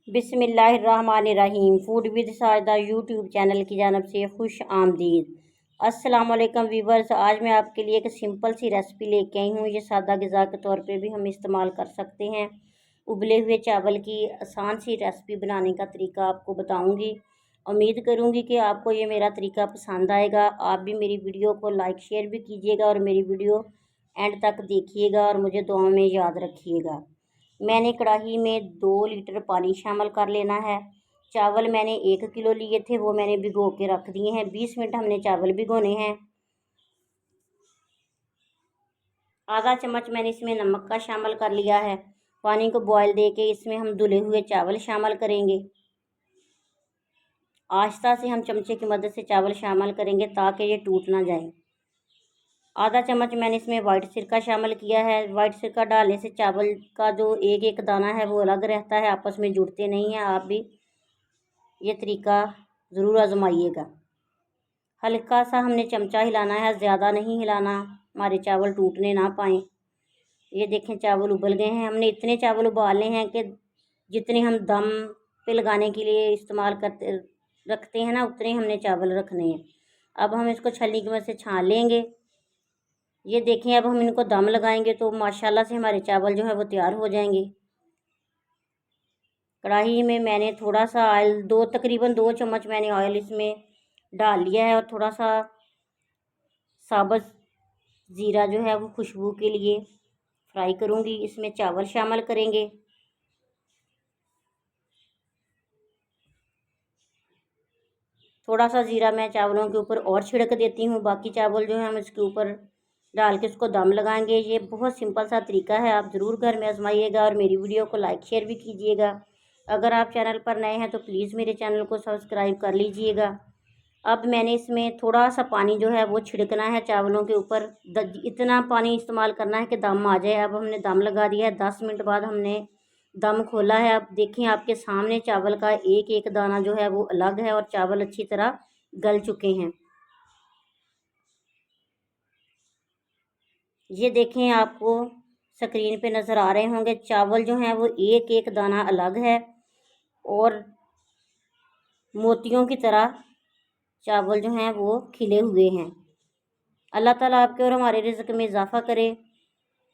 बिस्मिल्लाहिर्रहमानिर्रहीम। Food with Sajda YouTube channel की जानब से खुश आमदीद। अस्सलाम वालेकुम वीवर्स, आज मैं आपके लिए एक सिंपल सी रेसिपी लेके आई हूँ। ये सादा ग़िज़ा के तौर पे भी हम इस्तेमाल कर सकते हैं। उबले हुए चावल की आसान सी रेसिपी बनाने का तरीका आपको बताऊँगी। उम्मीद करूँगी कि आपको ये मेरा तरीका पसंद आएगा। आप भी मेरी वीडियो को लाइक शेयर भी कीजिएगा और मेरी वीडियो एंड तक देखिएगा और मुझे दुआ में याद रखिएगा। मैंने कढ़ाई में 2 लीटर पानी शामिल कर लेना है। चावल मैंने 1 किलो लिए थे, वो मैंने भिगो के रख दिए हैं। 20 मिनट हमने चावल भिगोने हैं। आधा चम्मच मैंने इसमें नमक का शामिल कर लिया है। पानी को बॉयल दे के इसमें हम धुले हुए चावल शामिल करेंगे। आहिस्ता से हम चमचे की मदद से चावल शामिल करेंगे ताकि ये टूट ना जाए। आधा चम्मच मैंने इसमें वाइट सिरका शामिल किया है। वाइट सिरका डालने से चावल का जो एक एक दाना है वो अलग रहता है, आपस में जुड़ते नहीं हैं। आप भी ये तरीका ज़रूर आजमाइएगा। हल्का सा हमने चमचा हिलाना है, ज़्यादा नहीं हिलाना, हमारे चावल टूटने ना पाएँ। ये देखें चावल उबल गए हैं। हमने इतने चावल उबालने हैं कि जितने हम दम पे लगाने के लिए इस्तेमाल करते रखते हैं ना, उतने हमने चावल रखने हैं। अब हम इसको छलनी की मदद से छान लेंगे। ये देखें, अब हम इनको दम लगाएंगे तो माशाल्लाह से हमारे चावल जो है वो तैयार हो जाएंगे। कढ़ाई में मैंने थोड़ा सा ऑयल, तकरीबन 2 चम्मच मैंने ऑयल इसमें डाल लिया है और थोड़ा सा साबुत ज़ीरा जो है वो खुशबू के लिए फ्राई करूँगी। इसमें चावल शामिल करेंगे। थोड़ा सा ज़ीरा मैं चावलों के ऊपर और छिड़क देती हूँ। बाकी चावल जो है हम इसके ऊपर डाल के उसको दम लगाएंगे। ये बहुत सिंपल सा तरीका है, आप ज़रूर घर में आजमाइएगा और मेरी वीडियो को लाइक शेयर भी कीजिएगा। अगर आप चैनल पर नए हैं तो प्लीज़ मेरे चैनल को सब्सक्राइब कर लीजिएगा। अब मैंने इसमें थोड़ा सा पानी जो है वो छिड़कना है चावलों के ऊपर। इतना पानी इस्तेमाल करना है कि दम आ जाए। अब हमने दम लगा दिया है। 10 मिनट बाद हमने दम खोला है। अब देखें, आपके सामने चावल का एक एक दाना जो है वो अलग है और चावल अच्छी तरह गल चुके हैं। ये देखें, आपको स्क्रीन पे नज़र आ रहे होंगे चावल जो हैं वो एक एक दाना अलग है और मोतियों की तरह चावल जो हैं वो खिले हुए हैं। अल्लाह ताला आपके और हमारे रिज़्क़ में इजाफ़ा करे।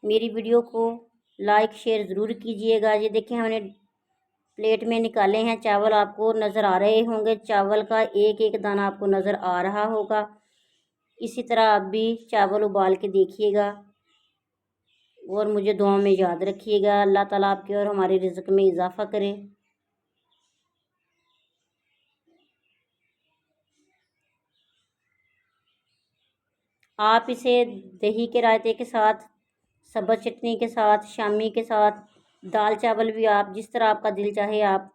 मेरी वीडियो को लाइक शेयर ज़रूर कीजिएगा। ये देखें, हमने प्लेट में निकाले हैं चावल, आपको नज़र आ रहे होंगे चावल का एक एक दाना आपको नज़र आ रहा होगा। इसी तरह आप भी चावल उबाल के देखिएगा और मुझे दुआ में याद रखिएगा। अल्लाह ताला आपके और हमारे रिज़्क़ में इजाफ़ा करे। आप इसे दही के रायते के साथ, सब्ज़ चटनी के साथ, शामी के साथ, दाल चावल भी, आप जिस तरह आपका दिल चाहे आप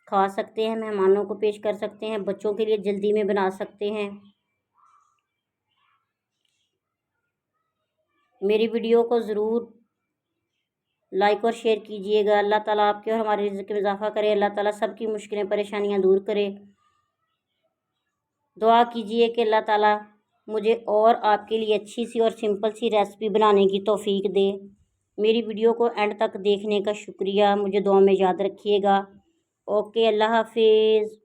खा सकते हैं। मेहमानों को पेश कर सकते हैं, बच्चों के लिए जल्दी में बना सकते हैं। मेरी वीडियो को ज़रूर लाइक और शेयर कीजिएगा। अल्लाह ताला आपके और हमारे रिज़्क़ में इजाफ़ा करे। अल्लाह ताला सबकी मुश्किलें परेशानियां दूर करे। दुआ कीजिए कि अल्लाह ताला मुझे और आपके लिए अच्छी सी और सिंपल सी रेसिपी बनाने की तौफीक दे। मेरी वीडियो को एंड तक देखने का शुक्रिया। मुझे दुआ में याद रखिएगा। ओके, अल्लाह हाफिज़।